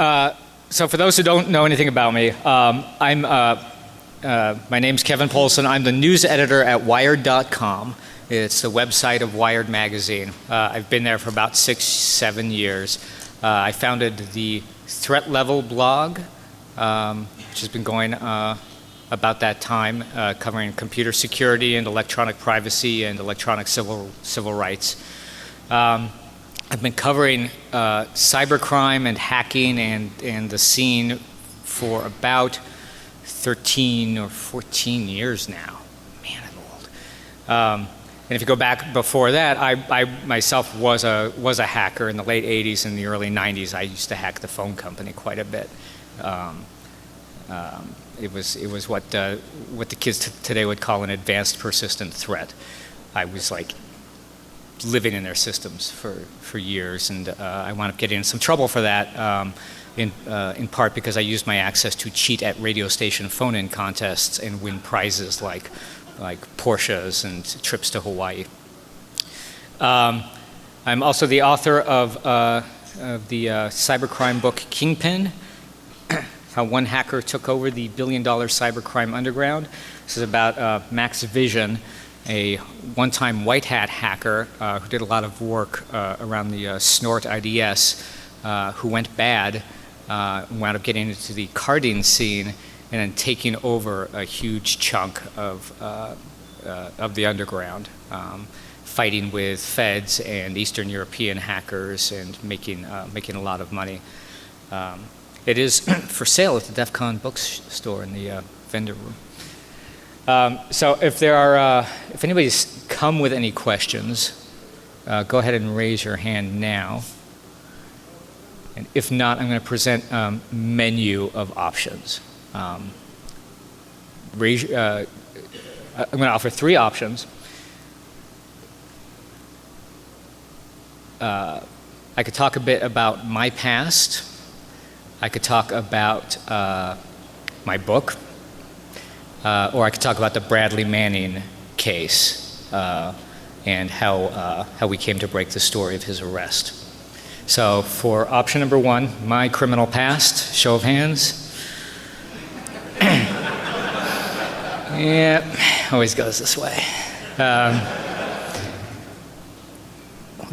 So for those who don't know anything about me, my name's Kevin Poulsen. I'm the news editor at Wired.com. It's the website of Wired magazine. I've been there for about 6-7 years. I founded the Threat Level blog, which has been going about that time, covering computer security and electronic privacy and electronic civil rights. I've been covering cybercrime and hacking and the scene for about 13 or 14 years now. Man, I'm old. And if you go back before that, I myself was a hacker in the late 80s and the early 90s. I used to hack the phone company quite a bit. It was what the kids today would call an advanced persistent threat. I was like living in their systems for years, and I wound up getting in some trouble for that, in part because I used my access to cheat at radio station phone-in contests and win prizes like Porsches and trips to Hawaii. I'm also the author of the cybercrime book Kingpin, How One Hacker Took Over the Billion-Dollar Cybercrime Underground. This is about Max Vision, a one-time white hat hacker who did a lot of work around the Snort IDS, who went bad, wound up getting into the carding scene and then taking over a huge chunk of the underground, fighting with feds and Eastern European hackers and making a lot of money. It is for sale at the DEFCON bookstore in the vendor room. So if anybody's come with any questions, go ahead and raise your hand now. And if not, I'm going to present a menu of options. I'm going to offer 3 options. I could talk a bit about my past. I could talk about my book. Or I could talk about the Bradley Manning case and how we came to break the story of his arrest. So for option number 1, my criminal past, show of hands. Yeah, always goes this way. I'll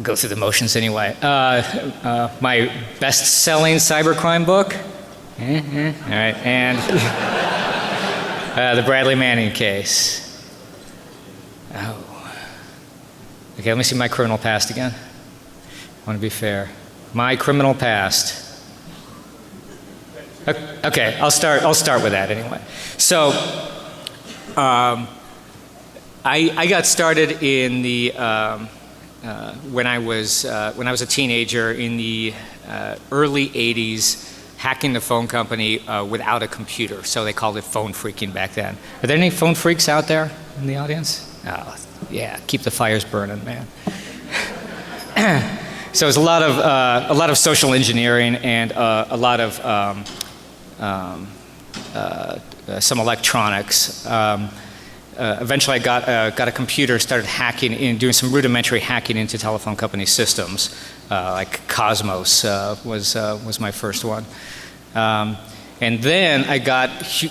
go through the motions anyway. My best-selling cybercrime book. All right, and the Bradley Manning case. Oh. Okay, let me see my criminal past again. I want to be fair. My criminal past. Okay, I'll start with that anyway. So, I got started in the when I was a teenager in the early '80s. Hacking the phone company without a computer, so they called it phone freaking back then. Are there any phone freaks out there in the audience? Oh, yeah, keep the fires burning, man. So it was a lot of social engineering and a lot of some electronics. Eventually, I got a computer, started hacking, doing some rudimentary hacking into telephone company systems, like Cosmos was my first one. And then I got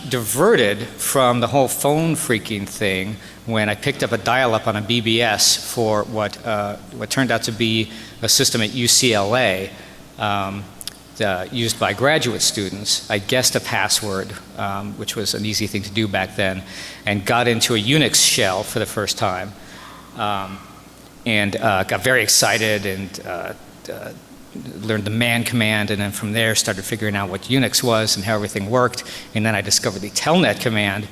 diverted from the whole phone freaking thing when I picked up a dial-up on a BBS for what turned out to be a system at UCLA used by graduate students. I guessed a password, which was an easy thing to do back then, and got into a Unix shell for the first time, and got very excited and learned the man command, and then from there started figuring out what Unix was and how everything worked, and then I discovered the telnet command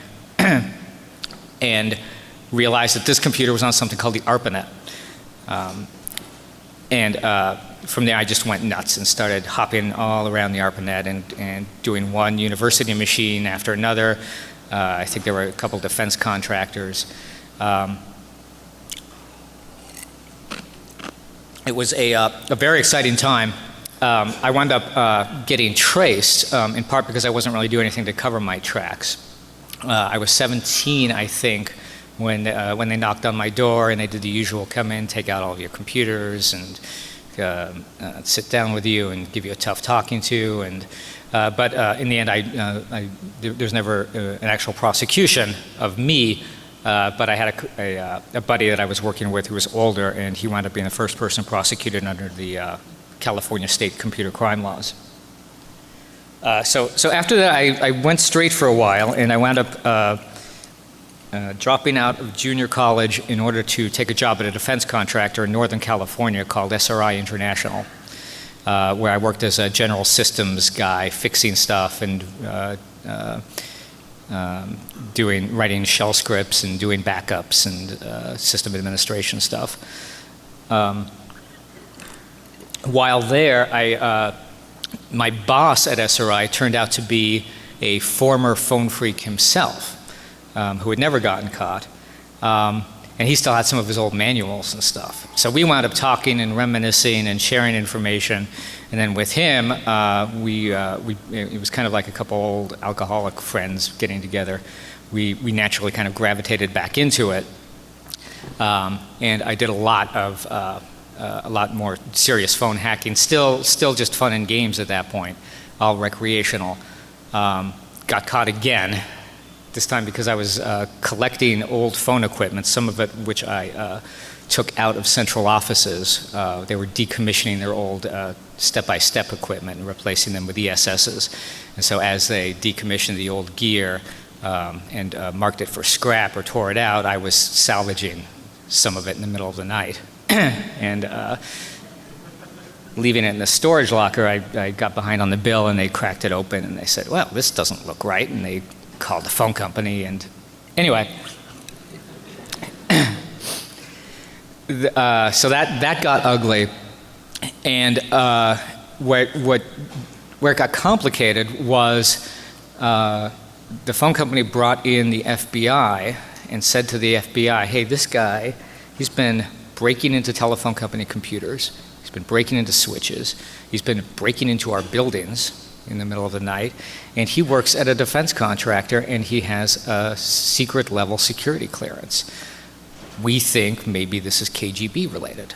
and realized that this computer was on something called the ARPANET. From there I just went nuts and started hopping all around the ARPANET and doing one university machine after another. I think there were a couple defense contractors. It was a very exciting time. I wound up getting traced, in part because I wasn't really doing anything to cover my tracks. I was 17, I think, when they knocked on my door and they did the usual come in, take out all of your computers and sit down with you and give you a tough talking to. And but in the end, there's never an actual prosecution of me. But I had a buddy that I was working with who was older, and he wound up being the first person prosecuted under the California state computer crime laws. So after that, I went straight for a while, and I wound up dropping out of junior college in order to take a job at a defense contractor in Northern California called SRI International, where I worked as a general systems guy, fixing stuff and writing shell scripts and doing backups and system administration stuff. While there, my boss at SRI turned out to be a former phone freak himself, who had never gotten caught. And he still had some of his old manuals and stuff. So we wound up talking and reminiscing and sharing information. And then with him, it was kind of like a couple old alcoholic friends getting together. We naturally kind of gravitated back into it. And I did a lot more serious phone hacking, still just fun and games at that point, all recreational. Got caught again, this time because I was collecting old phone equipment, some of it which I took out of central offices. They were decommissioning their old step-by-step equipment and replacing them with ESSs. And so as they decommissioned the old gear and marked it for scrap or tore it out, I was salvaging some of it in the middle of the night. And leaving it in the storage locker, I got behind on the bill, and they cracked it open, and they said, well, this doesn't look right, and they called the phone company. And anyway, so that got ugly. And where it got complicated was the phone company brought in the FBI and said to the FBI, hey, this guy, he's been breaking into telephone company computers. He's been breaking into switches. He's been breaking into our buildings in the middle of the night. And he works at a defense contractor, and he has a secret level security clearance. We think maybe this is KGB related.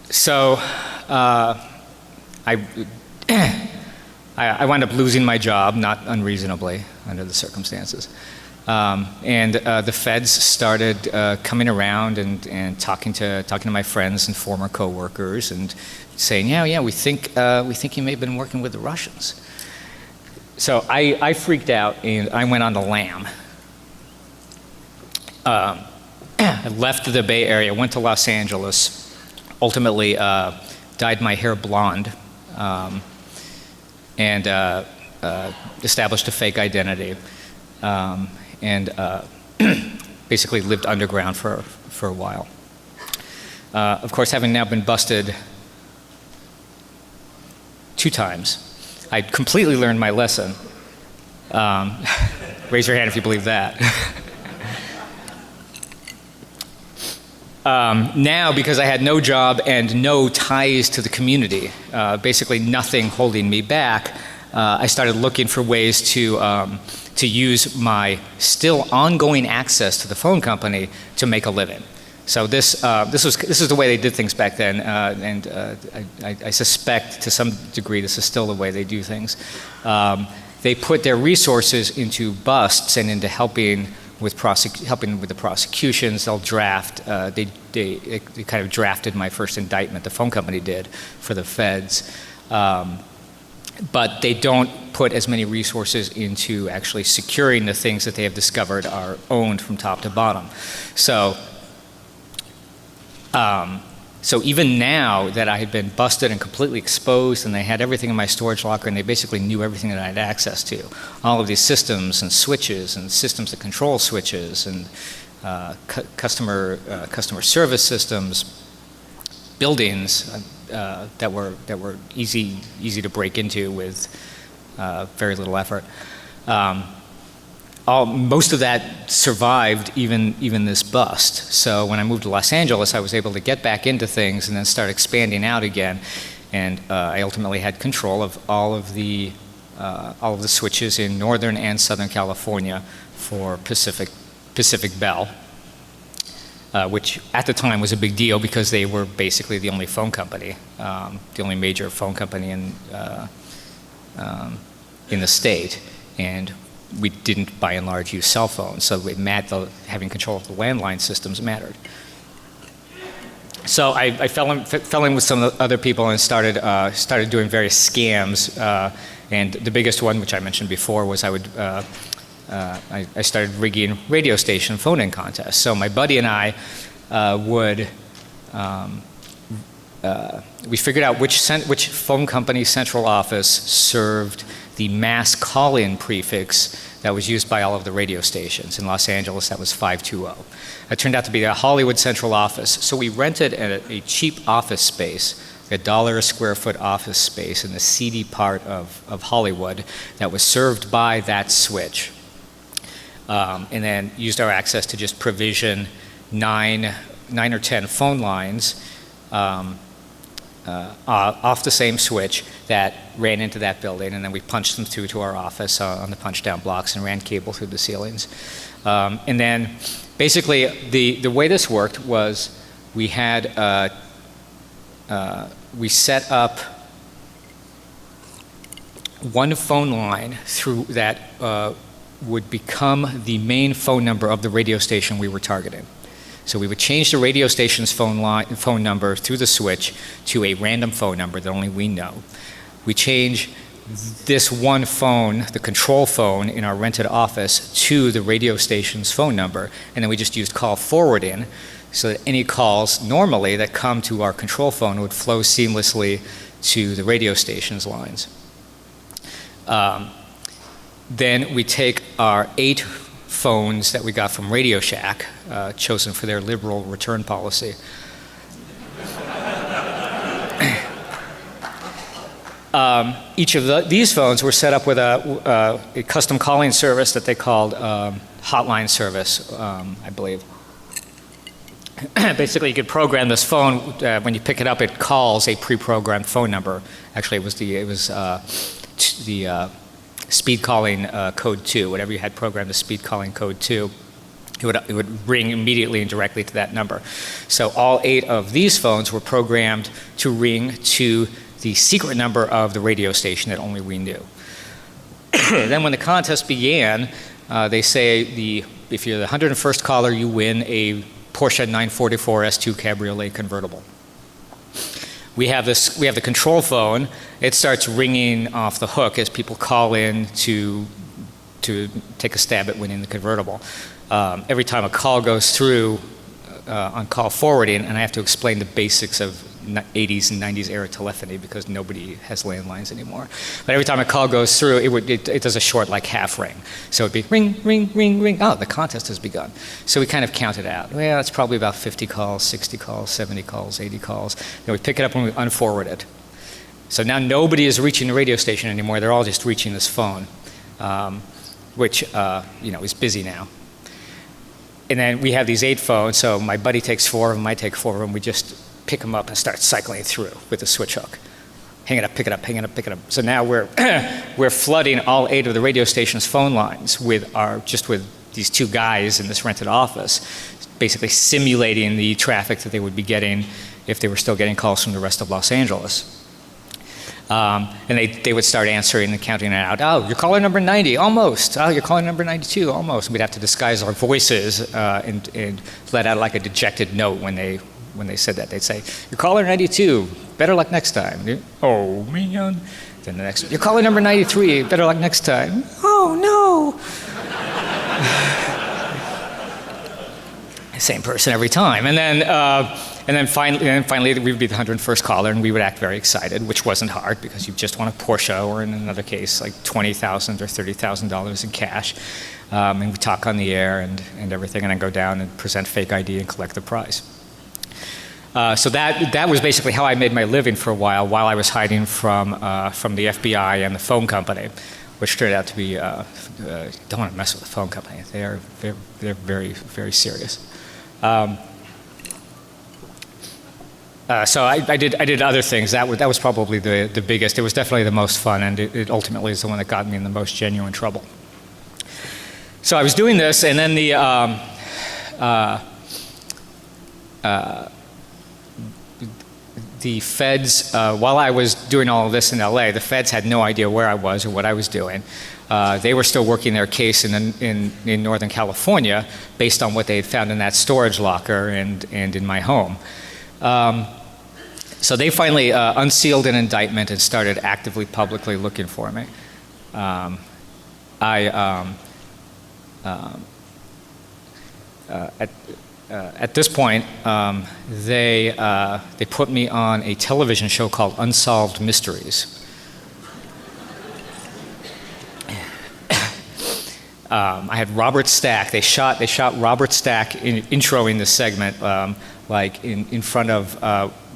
So I wound up losing my job, not unreasonably under the circumstances. And the feds started coming around and talking to my friends and former coworkers and saying, yeah, we think you may have been working with the Russians. So I freaked out, and I went on the lam. I left the Bay Area, went to Los Angeles, ultimately dyed my hair blonde, and established a fake identity. And basically lived underground for a while. Of course, having now been busted 2 times, I completely learned my lesson. Raise your hand if you believe that. Now, because I had no job and no ties to the community, basically nothing holding me back, I started looking for ways to use my still ongoing access to the phone company to make a living. So this is the way they did things back then, and I suspect to some degree this is still the way they do things. They put their resources into busts and into helping with the prosecutions. They'll draft. They kind of drafted my first indictment. The phone company did for the feds. But they don't put as many resources into actually securing the things that they have discovered are owned from top to bottom. So even now that I had been busted and completely exposed, and they had everything in my storage locker, and they basically knew everything that I had access to, all of these systems and switches and systems that control switches and customer service systems, buildings that were easy to break into with very little effort. Most of that survived even this bust. So when I moved to Los Angeles, I was able to get back into things and then start expanding out again. And I ultimately had control of all of the switches in Northern and Southern California for Pacific Bell. which at the time was a big deal because they were basically the only phone company, the only major phone company in the state, and we didn't, by and large, use cell phones, so having control of the landline systems mattered. So I fell in with some other people and started doing various scams, and the biggest one, which I mentioned before, was I started rigging radio station phone-in contests. So my buddy and I we figured out which phone company central office served the mass call-in prefix that was used by all of the radio stations. In Los Angeles, that was 520. It turned out to be the Hollywood central office. So we rented a cheap office space, $1 a square foot office space in the seedy part of Hollywood that was served by that switch. And then used our access to just provision nine or 10 phone lines off the same switch that ran into that building, and then we punched them through to our office on the punch down blocks and ran cable through the ceilings. And then basically the way this worked was we had we set up one phone line through that would become the main phone number of the radio station we were targeting. So we would change the radio station's phone number through the switch to a random phone number that only we know. We change this one phone, the control phone in our rented office, to the radio station's phone number, and then we just used call forwarding so that any calls normally that come to our control phone would flow seamlessly to the radio station's lines. Then we take our 8 phones that we got from Radio Shack, chosen for their liberal return policy. Each of these phones were set up with a custom calling service that they called hotline service, I believe. Basically, you could program this phone. When you pick it up, it calls a pre-programmed phone number. Actually, it was the speed calling code 2. Whatever you had programmed the speed calling code 2, it would ring immediately and directly to that number. So all 8 of these phones were programmed to ring to the secret number of the radio station that only we knew. Then when the contest began, they say if you're the 101st caller, you win a Porsche 944 S2 Cabriolet convertible. We have the control phone. It starts ringing off the hook as people call in to take a stab at winning the convertible. Every time a call goes through on call forwarding, and I have to explain the basics of 80s and 90s era telephony because nobody has landlines anymore. But every time a call goes through, it does a short like half ring. So it'd be ring, ring, ring, ring. Oh, the contest has begun. So we kind of count it out. Well, it's probably about 50 calls, 60 calls, 70 calls, 80 calls. Then we pick it up and we unforward it. So now nobody is reaching the radio station anymore. They're all just reaching this phone, which is busy now. And then we have these 8 phones. So my buddy takes 4 of them. I take 4 of them. We just pick them up and start cycling through with a switch hook. Hang it up, pick it up, hang it up, pick it up. So now we're flooding all 8 of the radio station's phone lines with these 2 guys in this rented office, basically simulating the traffic that they would be getting if they were still getting calls from the rest of Los Angeles. And they would start answering and counting it out. Oh, you're caller number 90, almost. Oh, you're caller number 92, almost. And we'd have to disguise our voices and let out like a dejected note when they said that. They'd say, you're caller 92, better luck next time. Oh, man. Then the next one, you're caller number 93, better luck next time. Oh, no. Same person every time. And then finally we'd be the 101st caller, and we would act very excited, which wasn't hard because you just won a Porsche, or in another case, like $20,000 or $30,000 in cash. And we talk on the air and everything, and then go down and present fake ID and collect the prize. So that was basically how I made my living for a while I was hiding from the FBI and the phone company, which turned out to be don't want to mess with the phone company. They're very, very serious. So I did other things. That was probably the biggest. It was definitely the most fun, and it ultimately is the one that got me in the most genuine trouble. So I was doing this, and then the feds, while I was doing all of this in LA, the feds had no idea where I was or what I was doing. They were still working their case in Northern California based on what they had found in that storage locker and in my home. So they finally unsealed an indictment and started actively, publicly looking for me. At this point, they put me on a television show called Unsolved Mysteries. I had Robert Stack. They shot Robert Stack introing the segment, like in front of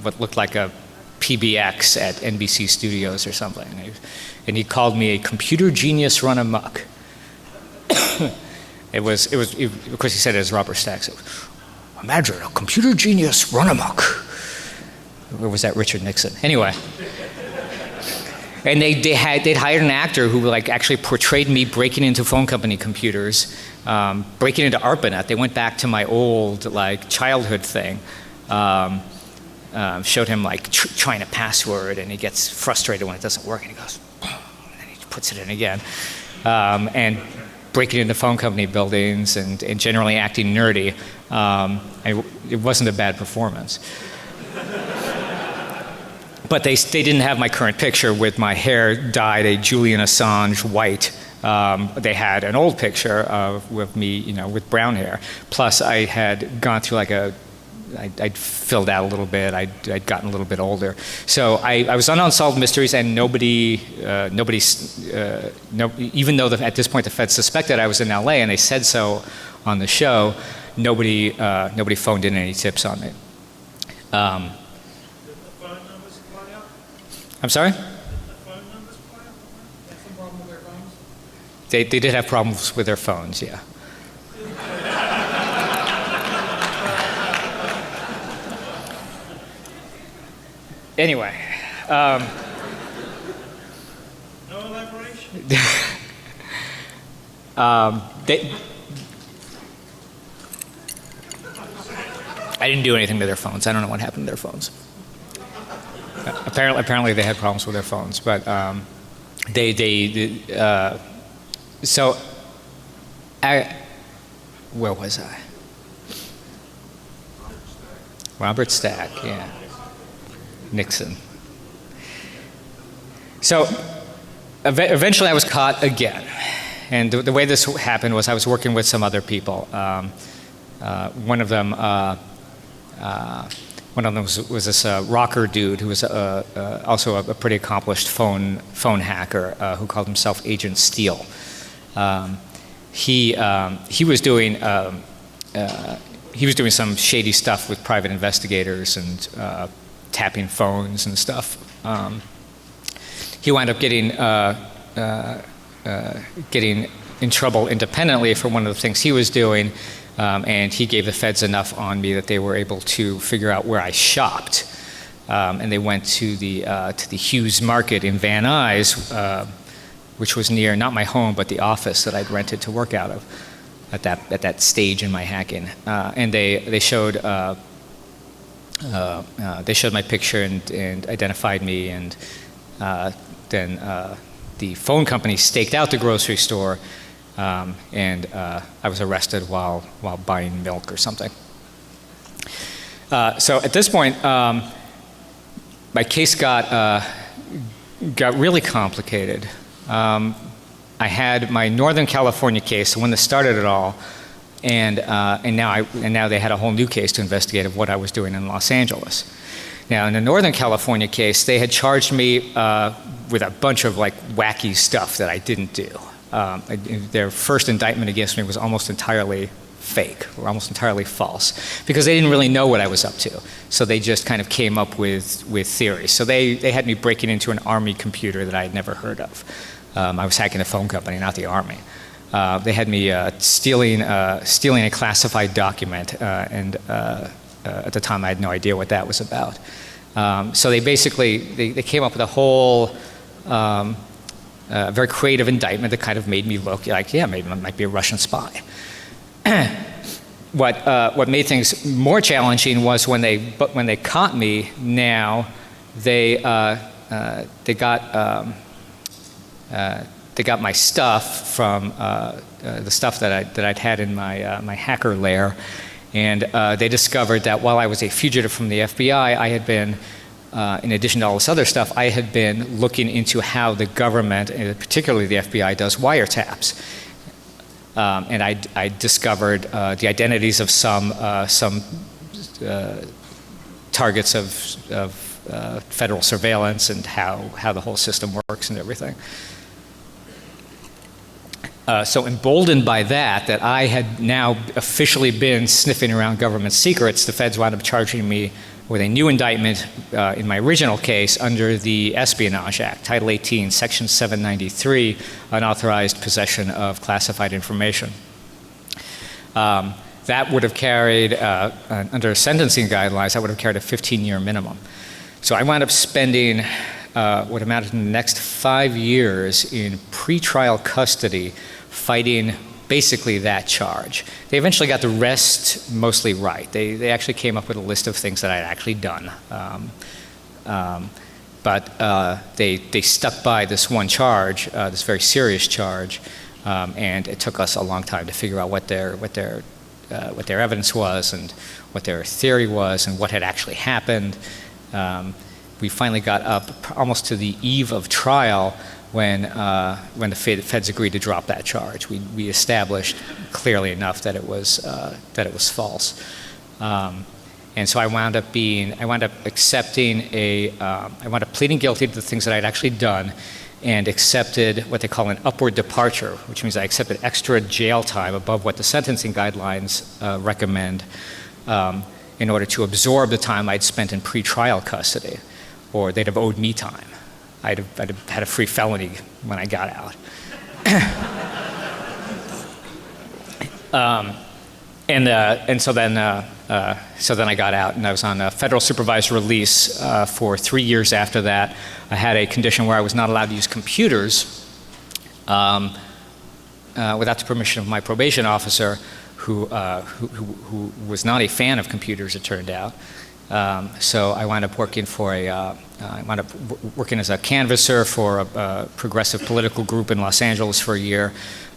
what looked like a PBX at NBC Studios or something. And he called me a computer genius run amok. Of course, he said it as Robert Stack. So, imagine a computer genius run amok. Or was that Richard Nixon? Anyway. And they'd hired an actor who like actually portrayed me breaking into phone company computers, breaking into ARPANET. They went back to my old like childhood thing. Showed him like trying a password, and he gets frustrated when it doesn't work, and he goes, and he puts it in again, and breaking into phone company buildings and generally acting nerdy. It wasn't a bad performance. But they didn't have my current picture with my hair dyed a Julian Assange white. They had an old picture with me, with brown hair. Plus, I had gone through like I'd filled out a little bit. I'd gotten a little bit older. So I was on Unsolved Mysteries, and even though at this point the Fed suspected I was in LA and they said so on the show, nobody phoned in any tips on me. I'm sorry? They did have problems with their phones, yeah. Anyway. No elaboration? I didn't do anything to their phones. I don't know what happened to their phones. Apparently they had problems with their phones, but where was I? Robert Stack, yeah. Nixon. So eventually I was caught again, and the way this happened was I was working with some other people. One of them was this rocker dude who was also a pretty accomplished phone hacker who called himself Agent Steele. He was doing some shady stuff with private investigators and tapping phones and stuff. He wound up getting in trouble independently for one of the things he was doing. And he gave the feds enough on me that they were able to figure out where I shopped. And they went to the Hughes Market in Van Nuys, which was near, not my home, but the office that I'd rented to work out of at that stage in my hacking. And they showed my picture and identified me, and then the phone company staked out the grocery store. And I was arrested while buying milk or something. So at this point, my case got really complicated. I had my Northern California case, the one that started it all, and now they had a whole new case to investigate of what I was doing in Los Angeles. Now, in the Northern California case, they had charged me with a bunch of like wacky stuff that I didn't do. Their first indictment against me was almost entirely fake, or almost entirely false, because they didn't really know what I was up to. So they just kind of came up with theories. So they had me breaking into an Army computer that I had never heard of. I was hacking a phone company, not the Army. They had me stealing a classified document, and at the time I had no idea what that was about. So they basically they came up with a whole very creative indictment that kind of made me look like, yeah, maybe I might be a Russian spy. what made things more challenging was when they caught me. Now they got my stuff from the stuff that I'd had in my hacker lair, and they discovered that while I was a fugitive from the FBI, I had been, in addition to all this other stuff, I had been looking into how the government, and particularly the FBI, does wiretaps. And I discovered the identities of some targets of federal surveillance and how the whole system works and everything. So emboldened by that I had now officially been sniffing around government secrets, the feds wound up charging me with a new indictment in my original case under the Espionage Act, Title 18, Section 793, unauthorized possession of classified information. That would have carried, under sentencing guidelines, that would have carried a 15-year minimum. So I wound up spending what amounted to the next 5 years in pretrial custody fighting basically that charge. They eventually got the rest mostly right. They actually came up with a list of things that I'd actually done. But they stuck by this one charge, this very serious charge, and it took us a long time to figure out what their evidence was and what their theory was and what had actually happened. We finally got up almost to the eve of trial when the feds agreed to drop that charge. We established clearly enough that it was false, and so I wound up accepting I wound up pleading guilty to the things that I'd actually done, and accepted what they call an upward departure, which means I accepted extra jail time above what the sentencing guidelines recommend, in order to absorb the time I'd spent in pretrial custody, or they'd have owed me time. I'd have had a free felony when I got out. And so then I got out, and I was on a federal supervised release for 3 years after that. I had a condition where I was not allowed to use computers without the permission of my probation officer, who was not a fan of computers, it turned out. So I wound up working working as a canvasser for a progressive political group in Los Angeles for a year.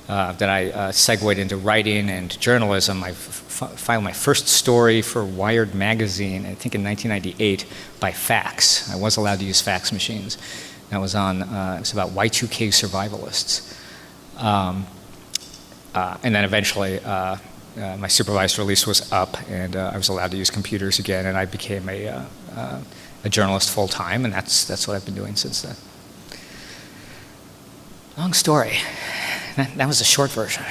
Then I segued into writing and journalism. I filed my first story for Wired magazine, I think in 1998, by fax. I was allowed to use fax machines. That was it was about Y2K survivalists. And then eventually, my supervised release was up, and I was allowed to use computers again, and I became a journalist full time, and that's what I've been doing since then. Long story. That was the short version.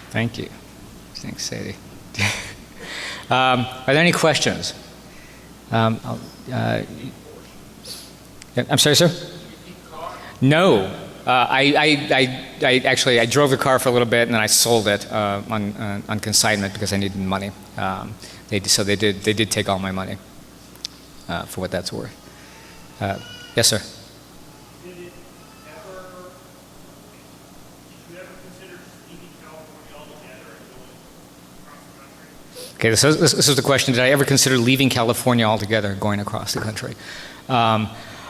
Thank you. Thanks, Sadie. Are there any questions? I'm sorry, sir? No. I actually drove the car for a little bit, and then I sold it on consignment because I needed money. They did take all my money for what that's worth. Yes, sir. Did you ever consider leaving California altogether and going across the country? Okay, this is the question. Did I ever consider leaving California altogether and going across the country?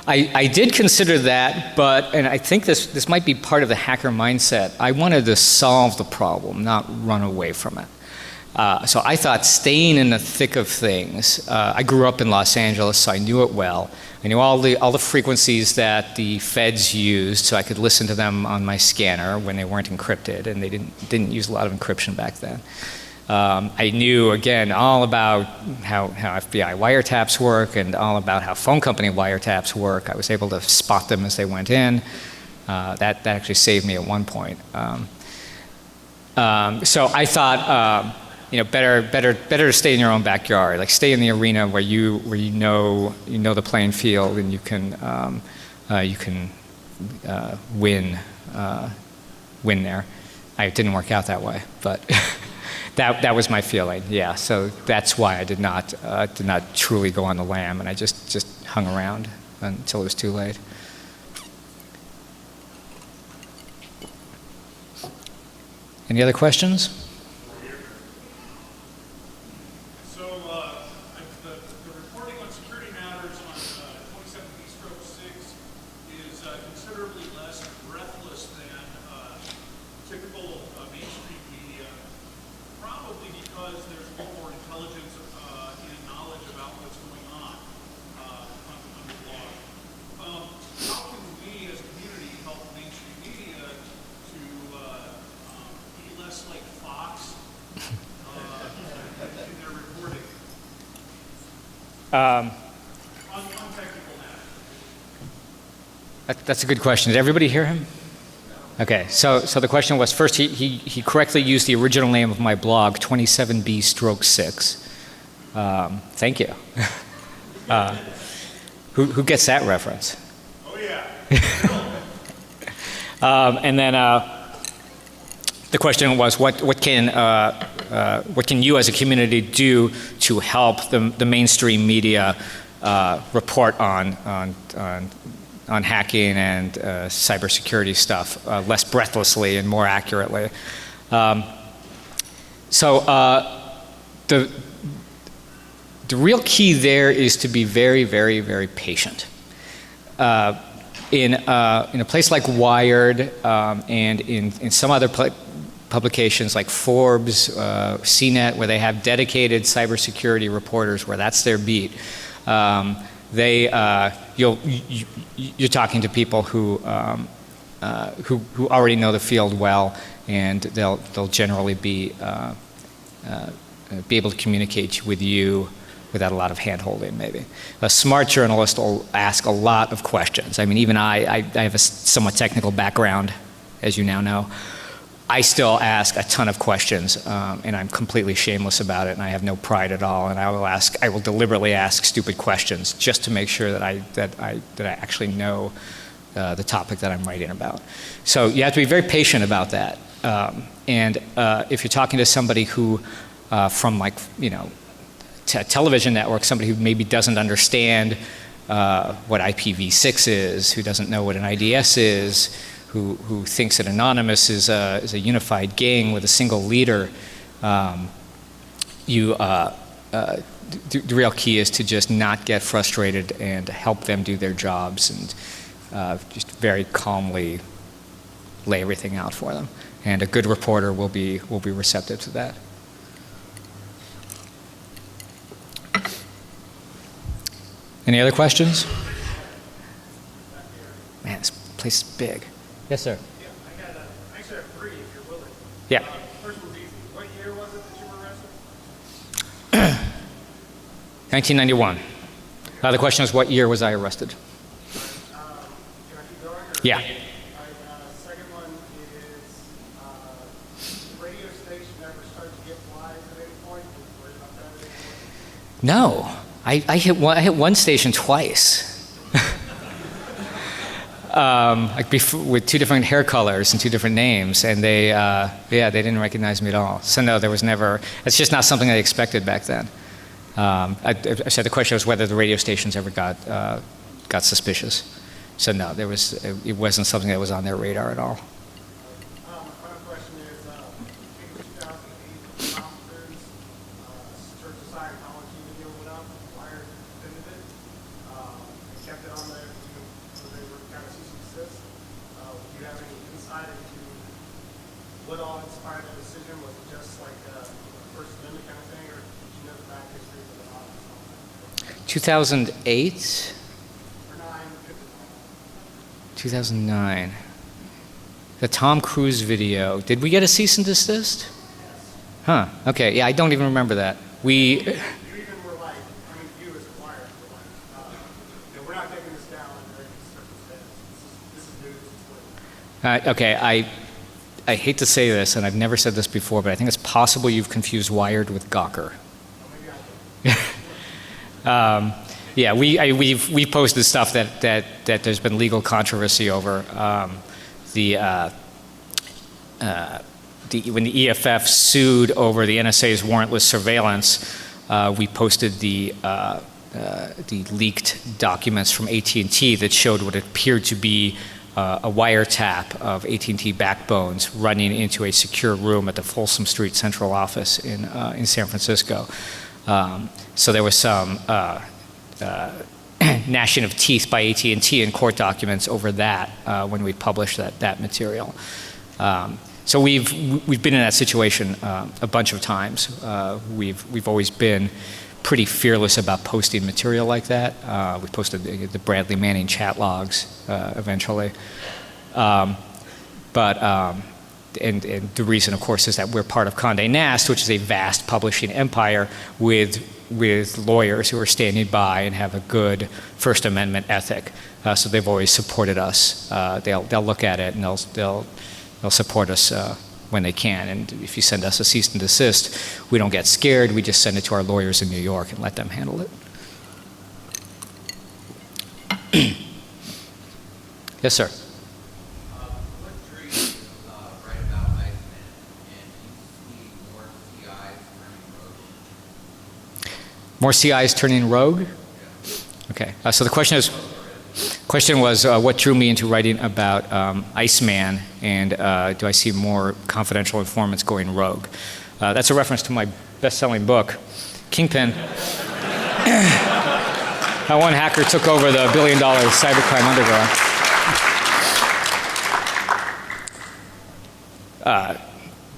I did consider that, and I think this might be part of the hacker mindset. I wanted to solve the problem, not run away from it. So I thought staying in the thick of things. I grew up in Los Angeles, so I knew it well. I knew all the frequencies that the feds used, so I could listen to them on my scanner when they weren't encrypted, and they didn't use a lot of encryption back then. I knew, again, all about how FBI wiretaps work and all about how phone company wiretaps work. I was able to spot them as they went in. That actually saved me at one point. So I thought, better to stay in your own backyard. Like, stay in the arena where you know the playing field, and you can win there. It didn't work out that way, but. That was my feeling, yeah. So that's why I did not truly go on the lam, and I just hung around until it was too late. Any other questions? So, the reporting on security matters on 27B/6 is considerably less breathless than typical mainstream media, probably because there's a little more intelligence and knowledge about what's going on the blog. How can we as a community help mainstream media to be less like Fox in their reporting on technical matters? That's a good question. Did everybody hear him? Okay, so the question was, first, he correctly used the original name of my blog, 27B/6. Thank you. Who gets that reference? Oh yeah. And then the question was, what can you as a community do to help the mainstream media report on hacking and cybersecurity stuff less breathlessly and more accurately? The real key there is to be very, very, very patient. In a place like Wired and in some other publications like Forbes, CNET, where they have dedicated cybersecurity reporters, where that's their beat, you're talking to people who already know the field well, and they'll generally be able to communicate with you without a lot of hand-holding, maybe. A smart journalist will ask a lot of questions. I mean, even I have a somewhat technical background, as you now know. I still ask a ton of questions, and I'm completely shameless about it, and I have no pride at all. And I will deliberately ask stupid questions just to make sure that I actually know the topic that I'm writing about. So you have to be very patient about that. And if you're talking to somebody who, from like, you know, a television network, somebody who maybe doesn't understand what IPv6 is, who doesn't know what an IDS is, who thinks that Anonymous is a unified gang with a single leader, the real key is to just not get frustrated and help them do their jobs, and just very calmly lay everything out for them. And a good reporter will be receptive to that. Any other questions? Man, this place is big. Yes, sir. Yeah, I actually have three if you're willing. Yeah. First one's easy. What year was it that you were arrested? 1991. The question is, what year was I arrested? Can I keep going? Yeah. Second one is, the radio station ever start to get flies at any point? Were you worried about that at any point? No. I hit one station twice. Like with two different hair colors and two different names, and they didn't recognize me at all. So no, there was never. It's just not something I expected back then. I said the question was whether the radio stations ever got suspicious. So no, it wasn't something that was on their radar at all. Final question is, in 2008, Tom Cruise, Church of Scientology video went up, Wired defended it, and kept it on there, so they were kind of cease and desist. Do you have any insight into what all inspired that decision? Was it just like a First Amendment kind of thing, or did you know the back history of the office? 2008. 2009. The Tom Cruise video. Did we get a cease and desist? Huh. Okay. Yeah, I don't even remember that. You even were like, I mean, you as a Wired were like, we're not taking this down under any circumstances. This is news. Okay. I hate to say this, and I've never said this before, but I think it's possible you've confused Wired with Gawker. Yeah, we've posted stuff that there's been legal controversy over. When the EFF sued over the NSA's warrantless surveillance, we posted the leaked documents from AT&T that showed what appeared to be a wiretap of AT&T backbones running into a secure room at the Folsom Street central office in San Francisco. So there was some gnashing of teeth by AT&T in court documents over that when we published that material. So we've been in that situation a bunch of times. We've always been pretty fearless about posting material like that. We posted the Bradley Manning chat logs eventually. And the reason, of course, is that we're part of Condé Nast, which is a vast publishing empire with lawyers who are standing by and have a good First Amendment ethic. So they've always supported us. They'll look at it and they'll support us when they can. And if you send us a cease and desist, we don't get scared. We just send it to our lawyers in New York and let them handle it. Yes, sir. What drew you to write about Iceman, and do you see more CIs turning rogue? More CIs turning rogue? Okay. So the question was what drew me into writing about Iceman, and do I see more confidential informants going rogue? That's a reference to my best-selling book, Kingpin. How one hacker took over the billion-dollar cybercrime underground.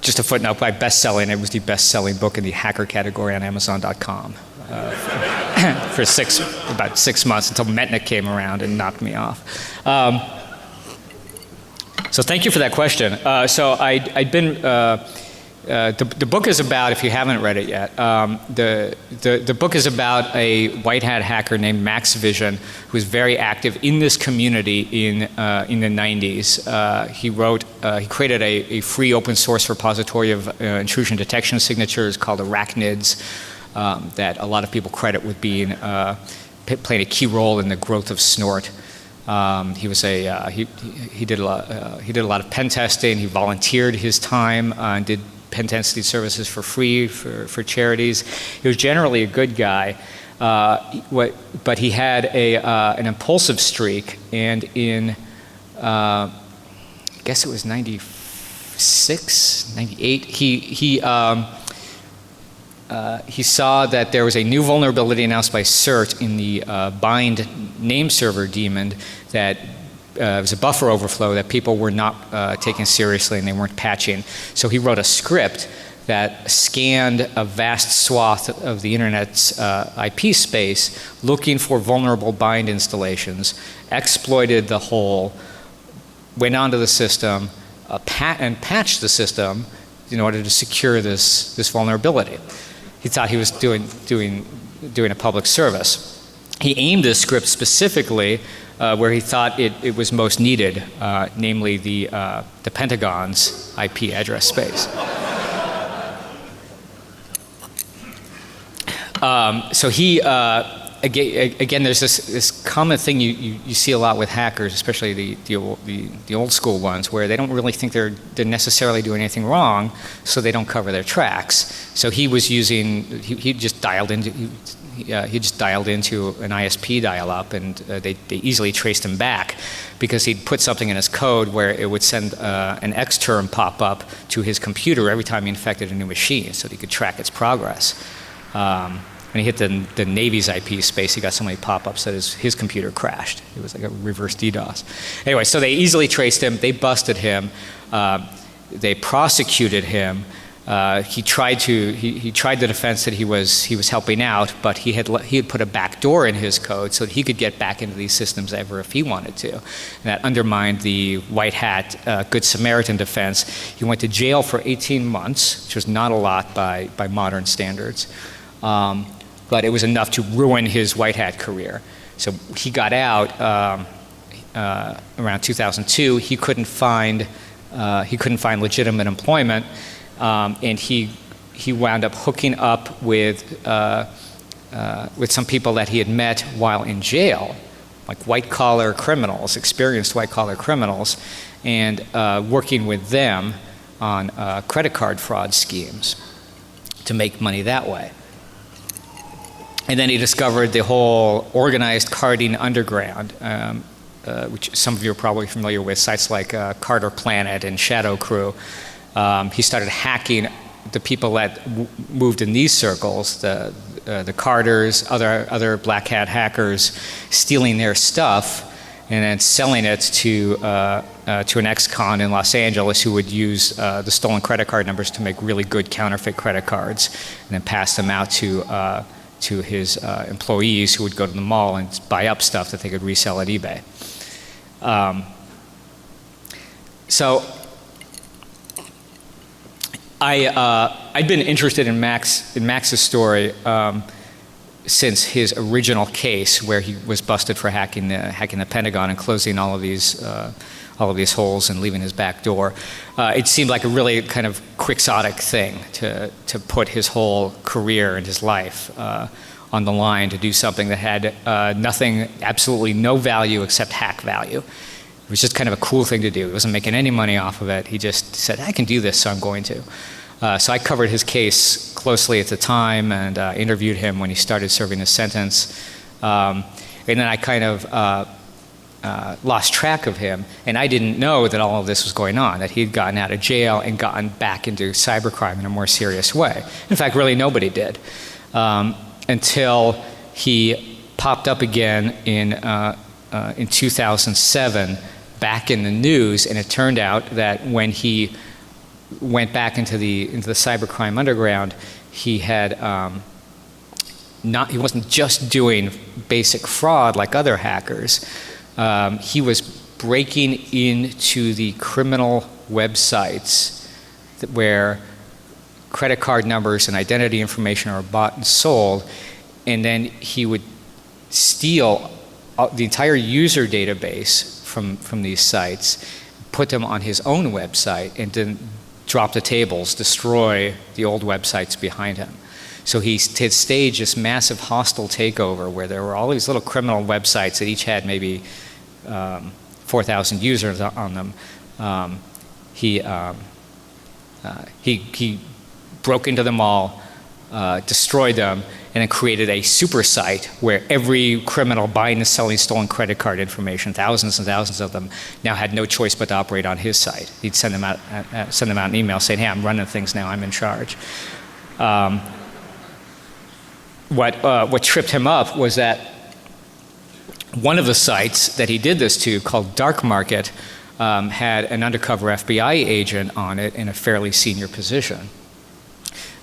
Just a footnote, by best-selling, it was the best-selling book in the hacker category on Amazon.com for about 6 months until Metnick came around and knocked me off. So thank you for that question. So I'd been, the book is about, if you haven't read it yet, the book is about a white hat hacker named Max Vision, who was very active in this community in the 90s. He created a free open source repository of intrusion detection signatures called Arachnids, that a lot of people credit with being playing a key role in the growth of Snort. He was he did a lot of pen testing. He volunteered his time and did pen testing services for free for charities. He was generally a good guy, but he had an impulsive streak, and in I guess it was 96, 98, he saw that there was a new vulnerability announced by CERT in the bind name server daemon that was a buffer overflow that people were not taking seriously and they weren't patching. So he wrote a script that scanned a vast swath of the internet's IP space looking for vulnerable bind installations, exploited the hole, went onto the system, and patched the system in order to secure this vulnerability. He thought he was doing a public service. He aimed this script specifically where he thought it was most needed, namely the Pentagon's IP address space. So he, again, there's this common thing you see a lot with hackers, especially the old school ones, where they don't really think they're necessarily doing anything wrong, so they don't cover their tracks. So he was using, he just dialed into an ISP dial-up, and they easily traced him back because he'd put something in his code where it would send an X term pop-up to his computer every time he infected a new machine, so that he could track its progress. When he hit the Navy's IP space, he got so many pop-ups that his computer crashed. It was like a reverse DDoS. Anyway, so they easily traced him. They busted him. They prosecuted him. He tried the defense that he was helping out, but he had put a back door in his code so that he could get back into these systems ever if he wanted to. And that undermined the white hat Good Samaritan defense. He went to jail for 18 months, which was not a lot by modern standards. But it was enough to ruin his white hat career. So he got out around 2002. He couldn't find legitimate employment, and he wound up hooking up with some people that he had met while in jail, like white-collar criminals, experienced white-collar criminals, and working with them on credit card fraud schemes to make money that way. And then he discovered the whole organized carding underground. which some of you are probably familiar with, sites like Carter Planet and Shadow Crew. He started hacking the people that moved in these circles, the Carters, other black hat hackers, stealing their stuff and then selling it to an ex-con in Los Angeles who would use the stolen credit card numbers to make really good counterfeit credit cards, and then pass them out to his employees who would go to the mall and buy up stuff that they could resell at eBay. So I'd been interested in Max's story since his original case, where he was busted for hacking the Pentagon and closing all of these holes and leaving his back door. It seemed like a really kind of quixotic thing to put his whole career and his life on the line to do something that had nothing, absolutely no value except hack value. It was just kind of a cool thing to do. He wasn't making any money off of it. He just said, I can do this, so I'm going to. So I covered his case closely at the time and interviewed him when he started serving his sentence. And then I kind of lost track of him, and I didn't know that all of this was going on, that he'd gotten out of jail and gotten back into cybercrime in a more serious way. In fact, really nobody did, until he popped up again in 2007, back in the news, and it turned out that when he went back into the cybercrime underground, he had he wasn't just doing basic fraud like other hackers. He was breaking into the criminal websites where credit card numbers and identity information are bought and sold, and then he would steal the entire user database from these sites, put them on his own website, and then drop the tables, destroy the old websites behind him. So he had staged this massive hostile takeover where there were all these little criminal websites that each had maybe 4,000 users on them. He broke into them all, destroyed them, and then created a super site where every criminal buying and selling stolen credit card information, thousands and thousands of them, now had no choice but to operate on his site. He'd send them out an email saying, hey, I'm running things now, I'm in charge. What tripped him up was that one of the sites that he did this to, called Dark Market, had an undercover FBI agent on it in a fairly senior position.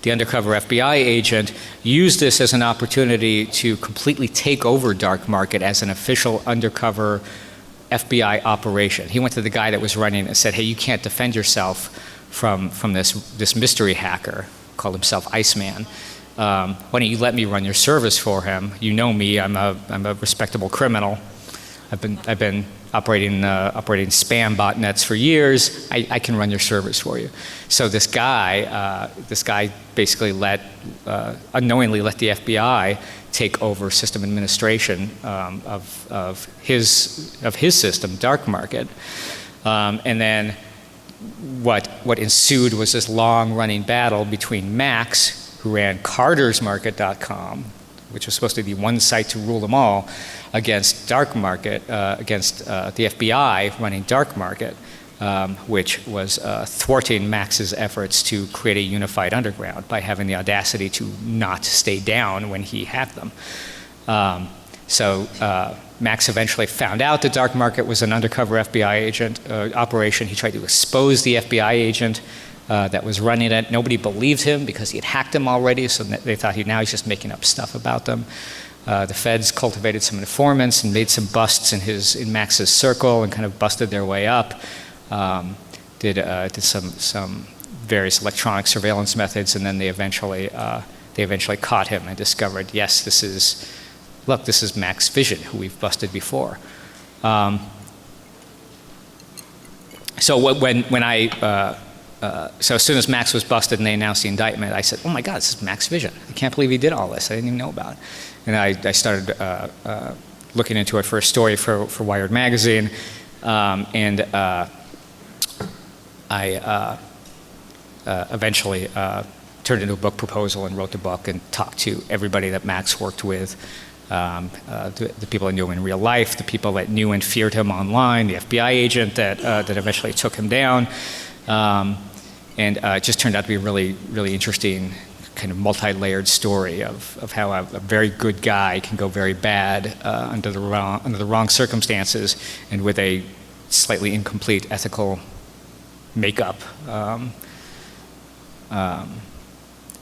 The undercover FBI agent used this as an opportunity to completely take over Dark Market as an official undercover FBI operation. He went to the guy that was running it and said, hey, you can't defend yourself from this mystery hacker, called himself Iceman. Why don't you let me run your service for him? You know me, I'm a respectable criminal. I've been operating spam botnets for years. I can run your service for you. So this guy basically unknowingly let the FBI take over system administration of his system, Dark Market, and then what ensued was this long-running battle between Max, who ran CartersMarket.com, which was supposed to be one site to rule them all, against Dark Market, against the FBI running Dark Market, which was thwarting Max's efforts to create a unified underground by having the audacity to not stay down when he hacked them. So Max eventually found out that Dark Market was an undercover FBI agent operation. He tried to expose the FBI agent that was running it. Nobody believed him because he had hacked them already, so they thought now he's just making up stuff about them. The feds cultivated some informants and made some busts in Max's circle and kind of busted their way up. Did some various electronic surveillance methods, and then they eventually caught him and discovered, yes, this is Max Vision, who we've busted before. So as soon as Max was busted and they announced the indictment, I said, oh my God, this is Max Vision. I can't believe he did all this. I didn't even know about it. And I started looking into it for a story for Wired Magazine. And I eventually turned into a book proposal and wrote the book and talked to everybody that Max worked with the people that knew him in real life, the people that knew and feared him online, the FBI agent that eventually took him down. And it just turned out to be a really, really interesting kind of multi-layered story of how a very good guy can go very bad under the wrong circumstances and with a slightly incomplete ethical makeup.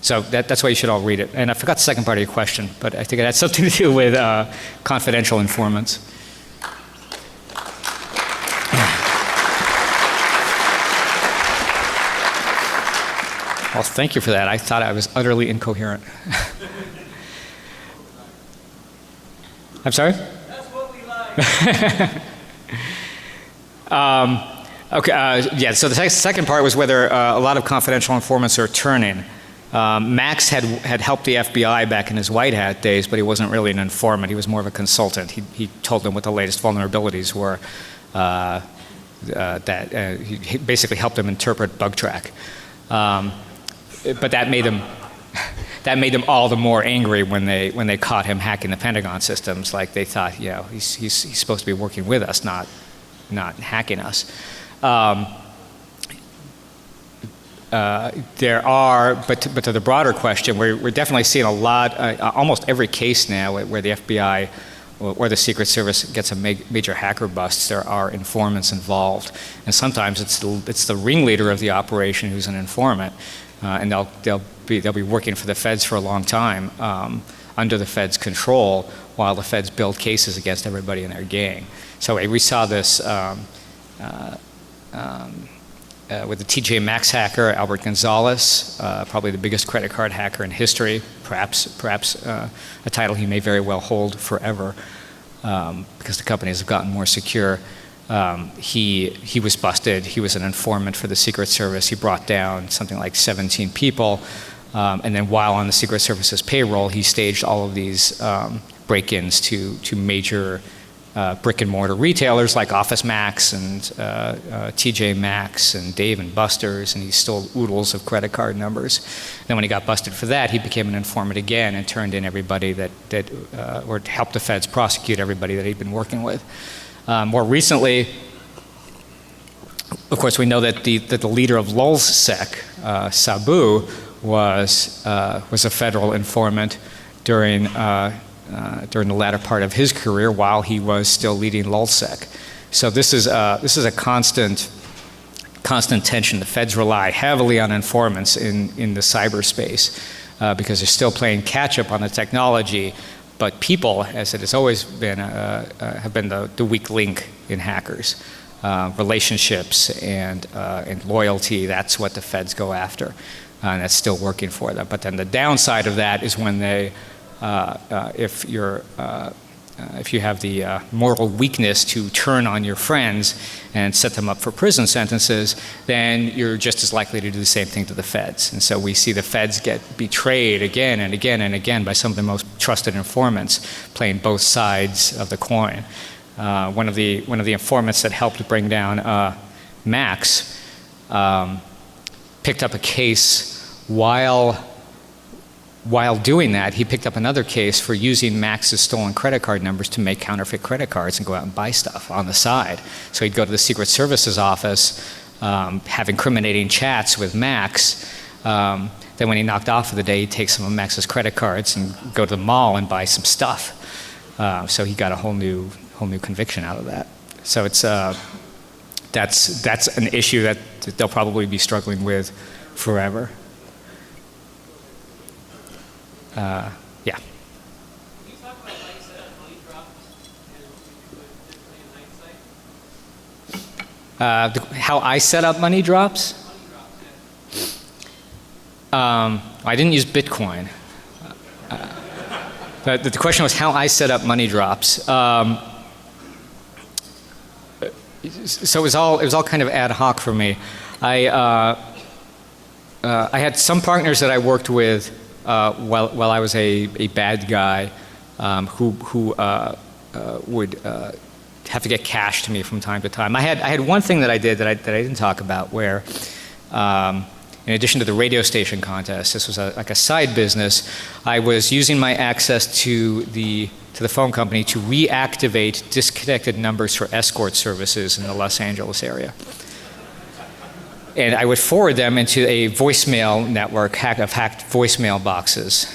So that's why you should all read it. And I forgot the second part of your question, but I think it had something to do with confidential informants. Well, thank you for that. I thought I was utterly incoherent. I'm sorry? That's what we like. Okay, yeah, so the second part was whether a lot of confidential informants are turning. Max had helped the FBI back in his white hat days, but he wasn't really an informant. He was more of a consultant. He told them what the latest vulnerabilities were. He basically helped them interpret bug track. But that made them all the more angry when they caught him hacking the Pentagon systems. Like they thought, you know, he's supposed to be working with us, not hacking us. There are, but to the broader question, we're definitely seeing a lot, almost every case now where the FBI or the Secret Service gets a major hacker busts, there are informants involved. And sometimes it's the ringleader of the operation who's an informant. And they'll be working for the feds for a long time under the feds' control while the feds build cases against everybody in their gang. So we saw this with the TJ Maxx hacker, Albert Gonzalez, probably the biggest credit card hacker in history, perhaps a title he may very well hold forever because the companies have gotten more secure. He was busted. He was an informant for the Secret Service. He brought down something like 17 people. And then while on the Secret Service's payroll, he staged all of these break-ins to major brick and mortar retailers like Office Max and TJ Maxx and Dave and Buster's, and he stole oodles of credit card numbers. Then when he got busted for that, he became an informant again and turned in everybody or helped the feds prosecute everybody that he'd been working with. More recently, of course, we know that the leader of LulzSec, Sabu, was a federal informant during the latter part of his career while he was still leading LulzSec. So this is a constant tension. The feds rely heavily on informants in the cyberspace because they're still playing catch up on the technology. But people, as it has always been, have been the weak link in hackers. Relationships and loyalty, that's what the feds go after. And that's still working for them. But then the downside of that is when they, if you have the moral weakness to turn on your friends and set them up for prison sentences, then you're just as likely to do the same thing to the feds. And so we see the feds get betrayed again and again and again by some of the most trusted informants playing both sides of the coin. One of the informants that helped bring down Max picked up a case while doing that, he picked up another case for using Max's stolen credit card numbers to make counterfeit credit cards and go out and buy stuff on the side. So he'd go to the Secret Service's office, have incriminating chats with Max. Then when he knocked off for the day, he'd take some of Max's credit cards and go to the mall and buy some stuff. So he got a whole new conviction out of that. So it's that's an issue that they'll probably be struggling with forever. Yeah. Can you talk about how you set up money drops and in hindsight? How I set up money drops? Money drops, yeah. I didn't use Bitcoin. But the question was how I set up money drops. So it was all kind of ad hoc for me. I had some partners that I worked with while I was a bad guy who would have to get cash to me from time to time. I had one thing that I did that I didn't talk about where in addition to the radio station contest, this was like a side business, I was using my access to the phone company to reactivate disconnected numbers for escort services in the Los Angeles area. And I would forward them into a voicemail network of hacked voicemail boxes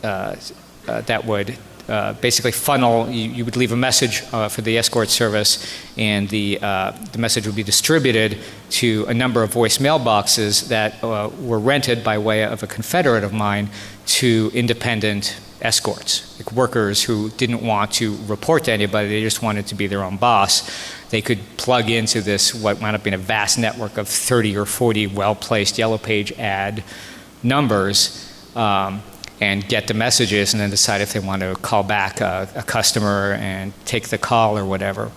that would basically funnel. You would leave a message for the escort service, and the message would be distributed to a number of voicemail boxes that were rented by way of a confederate of mine to independent escorts, like workers who didn't want to report to anybody, they just wanted to be their own boss. They could plug into this, what wound up being a vast network of 30 or 40 well-placed Yellow Page ad numbers, and get the messages and then decide if they want to call back a customer and take the call or whatever.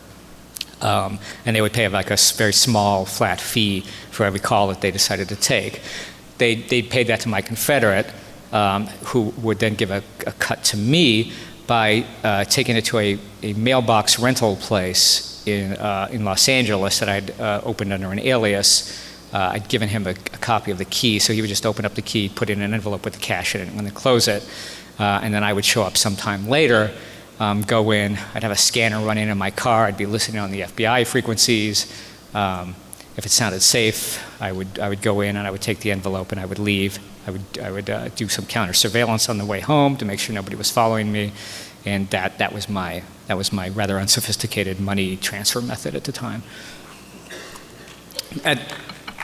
And they would pay like a very small flat fee for every call that they decided to take. They paid that to my confederate, who would then give a cut to me by taking it to a mailbox rental place in Los Angeles that I'd opened under an alias. I'd given him a copy of the key, so he would just open up the key, put it in an envelope with the cash in it, and then close it. And then I would show up sometime later, go in, I'd have a scanner running in my car, I'd be listening on the FBI frequencies. If it sounded safe, I would go in and I would take the envelope and I would leave. I would do some counter surveillance on the way home to make sure nobody was following me, and that was my rather unsophisticated money transfer method at the time.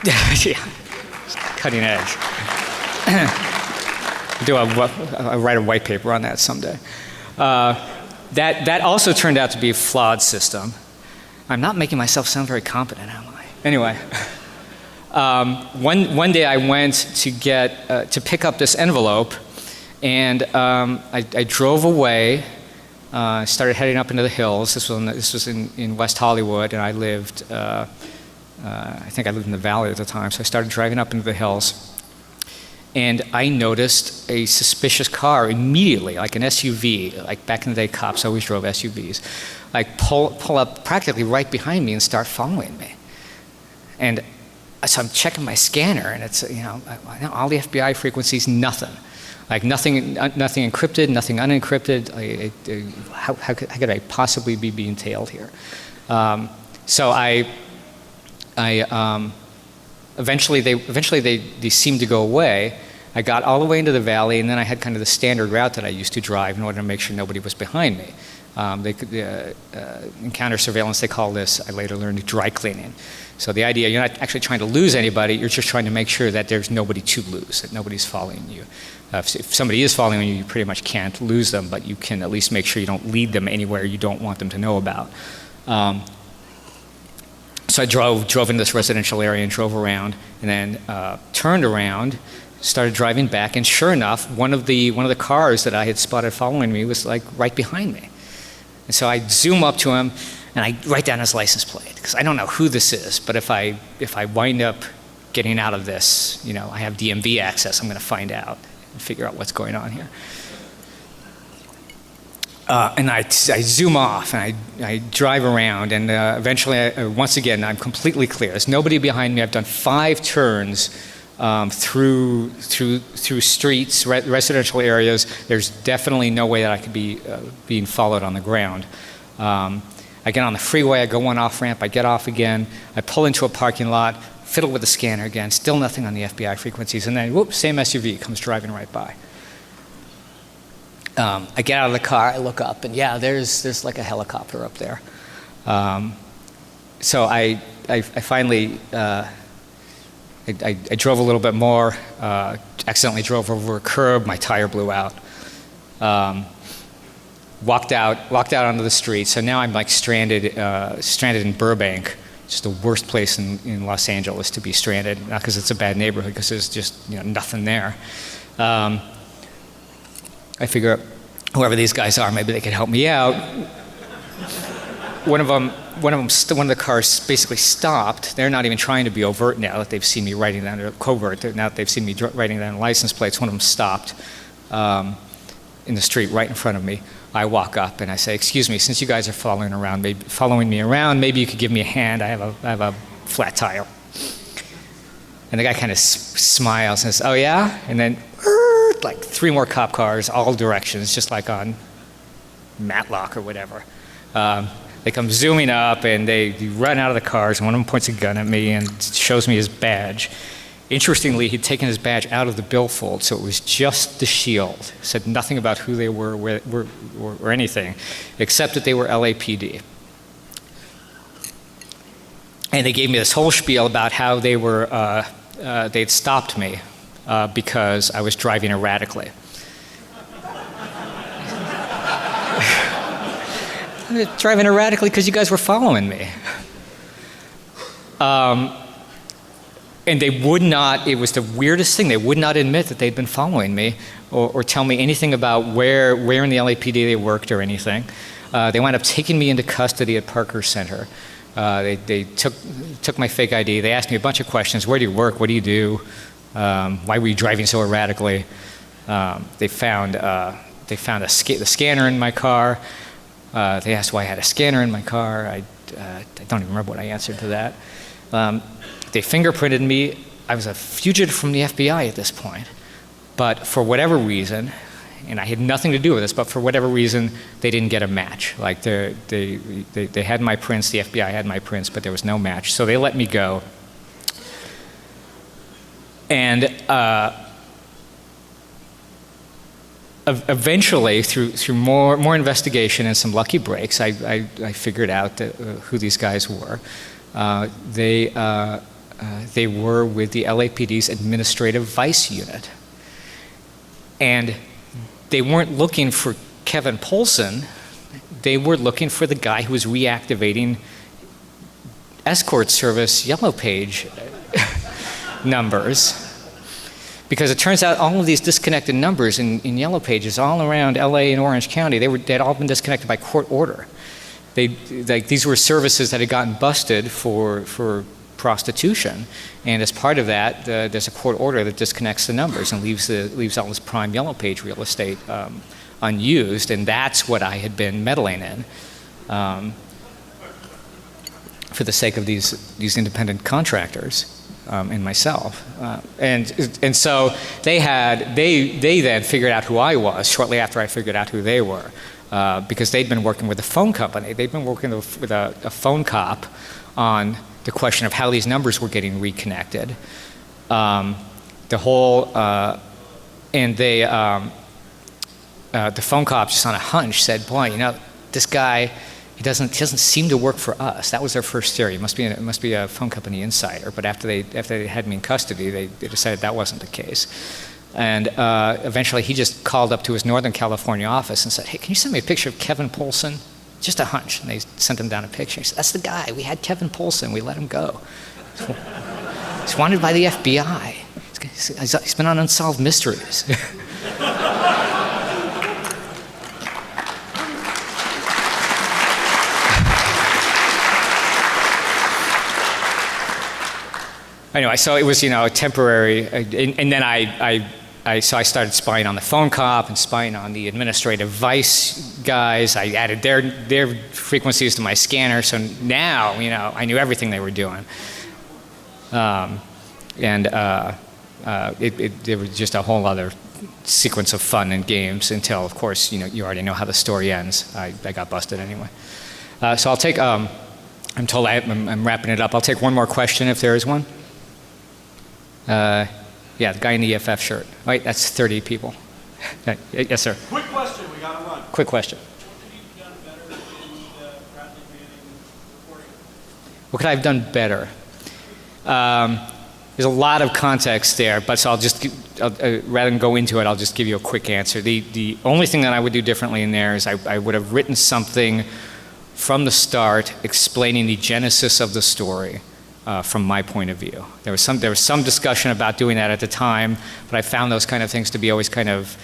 Yeah, cutting edge. I'll write a white paper on that someday. That also turned out to be a flawed system. I'm not making myself sound very competent, am I? Anyway, one day I went to pick up this envelope, and I drove away. Started heading up into the hills. This was in West Hollywood, and I lived. I think I lived in the valley at the time, so I started driving up into the hills. And I noticed a suspicious car immediately, like an SUV. Like back in the day, cops always drove SUVs. Like pull up practically right behind me and start following me. And so I'm checking my scanner, and it's, all the FBI frequencies, nothing. Like nothing encrypted, nothing unencrypted. How could I possibly be being tailed here? So eventually they seemed to go away. I got all the way into the valley, and then I had kind of the standard route that I used to drive in order to make sure nobody was behind me. In counter surveillance, they call this, I later learned, dry cleaning. So the idea, you're not actually trying to lose anybody, you're just trying to make sure that there's nobody to lose, that nobody's following you. If somebody is following you, you pretty much can't lose them, but you can at least make sure you don't lead them anywhere you don't want them to know about. So I drove into this residential area and drove around, and then turned around, started driving back, and sure enough, one of the cars that I had spotted following me was like right behind me. And so I zoom up to him, and I write down his license plate, because I don't know who this is, but if I wind up getting out of this, I have DMV access, I'm going to find out and figure out what's going on here. And I zoom off, and I drive around, and eventually, once again, I'm completely clear. There's nobody behind me. I've done 5 turns through streets, residential areas. There's definitely no way that I could be being followed on the ground. I get on the freeway, I go one off-ramp, I get off again, I pull into a parking lot, fiddle with the scanner again, still nothing on the FBI frequencies, and then, whoops, same SUV comes driving right by. I get out of the car, I look up, and yeah, there's like a helicopter up there. So I finally, I drove a little bit more, accidentally drove over a curb, my tire blew out. Walked out onto the street, so now I'm like stranded in Burbank, just the worst place in Los Angeles to be stranded, not because it's a bad neighborhood, because there's just nothing there. I figure whoever these guys are, maybe they could help me out. One of the cars basically stopped. They're not even trying to be overt now that they've seen me writing down, or covert. Now that they've seen me writing down license plates, one of them stopped in the street right in front of me. I walk up and I say, "Excuse me, since you guys are following me around, maybe you could give me a hand. I have a flat tire." And the guy kind of smiles and says, "Oh yeah?" And then like 3 more cop cars, all directions, just like on Matlock or whatever. They come zooming up and they run out of the cars, and one of them points a gun at me and shows me his badge. Interestingly, he'd taken his badge out of the billfold, so it was just the shield. Said nothing about who they were or anything, except that they were LAPD. And they gave me this whole spiel about how they'd stopped me because I was driving erratically. Driving erratically because you guys were following me. And they would not, it was the weirdest thing, they would not admit that they'd been following me or tell me anything about where in the LAPD they worked or anything. They wound up taking me into custody at Parker Center. They took my fake ID. They asked me a bunch of questions. Where do you work? What do you do? Why were you driving so erratically? They found the scanner in my car. They asked why I had a scanner in my car. I don't even remember what I answered to that. They fingerprinted me. I was a fugitive from the FBI at this point. But for whatever reason, and I had nothing to do with this, but for whatever reason, they didn't get a match. Like they had my prints, the FBI had my prints, but there was no match. So they let me go. And eventually, through more investigation and some lucky breaks, I figured out who these guys were. They were with the LAPD's Administrative Vice Unit. And they weren't looking for Kevin Poulsen. They were looking for the guy who was reactivating escort service Yellow Page numbers. Because it turns out all of these disconnected numbers in Yellow Pages all around LA and Orange County, they'd all been disconnected by court order. These were services that had gotten busted for prostitution, and as part of that, there's a court order that disconnects the numbers and leaves all this prime Yellow Page real estate unused, and that's what I had been meddling in for the sake of these independent contractors and myself, and so they then figured out who I was shortly after I figured out who they were. Because they'd been working with a phone company. They'd been working with a phone cop on the question of how these numbers were getting reconnected. The phone cop, just on a hunch, said, "Boy, you know, this guy, he doesn't seem to work for us." That was their first theory. It must be a phone company insider. But after they had me in custody, they decided that wasn't the case. And eventually he just called up to his Northern California office and said, "Hey, can you send me a picture of Kevin Poulsen?" Just a hunch. And they sent him down a picture. He said, "That's the guy. We had Kevin Poulsen. We let him go. He's wanted by the FBI. He's been on Unsolved Mysteries." Anyway, so it was, a temporary, and then I started spying on the phone cop and spying on the administrative vice guys. I added their frequencies to my scanner, so now, I knew everything they were doing. It was just a whole other sequence of fun and games until, of course, you already know how the story ends. I got busted anyway. So I'll take, I'm told I'm wrapping it up. I'll take one more question if there is one. Yeah, the guy in the EFF shirt. Wait, that's 30 people. Yes, sir. Quick question, we gotta run. Quick question. What could I have done better? There's a lot of context there, but so rather than go into it, I'll just give you a quick answer. The only thing that I would do differently in there is I would have written something from the start explaining the genesis of the story. From my point of view. There was some discussion about doing that at the time, but I found those kind of things to be always kind of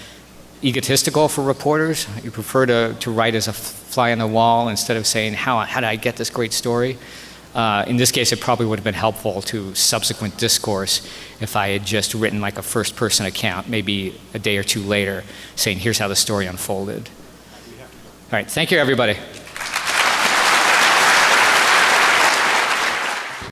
egotistical for reporters. You prefer to write as a fly on the wall instead of saying, how did I get this great story? In this case, it probably would have been helpful to subsequent discourse if I had just written like a first-person account, maybe a day or two later, saying, here's how the story unfolded. All right, thank you, everybody.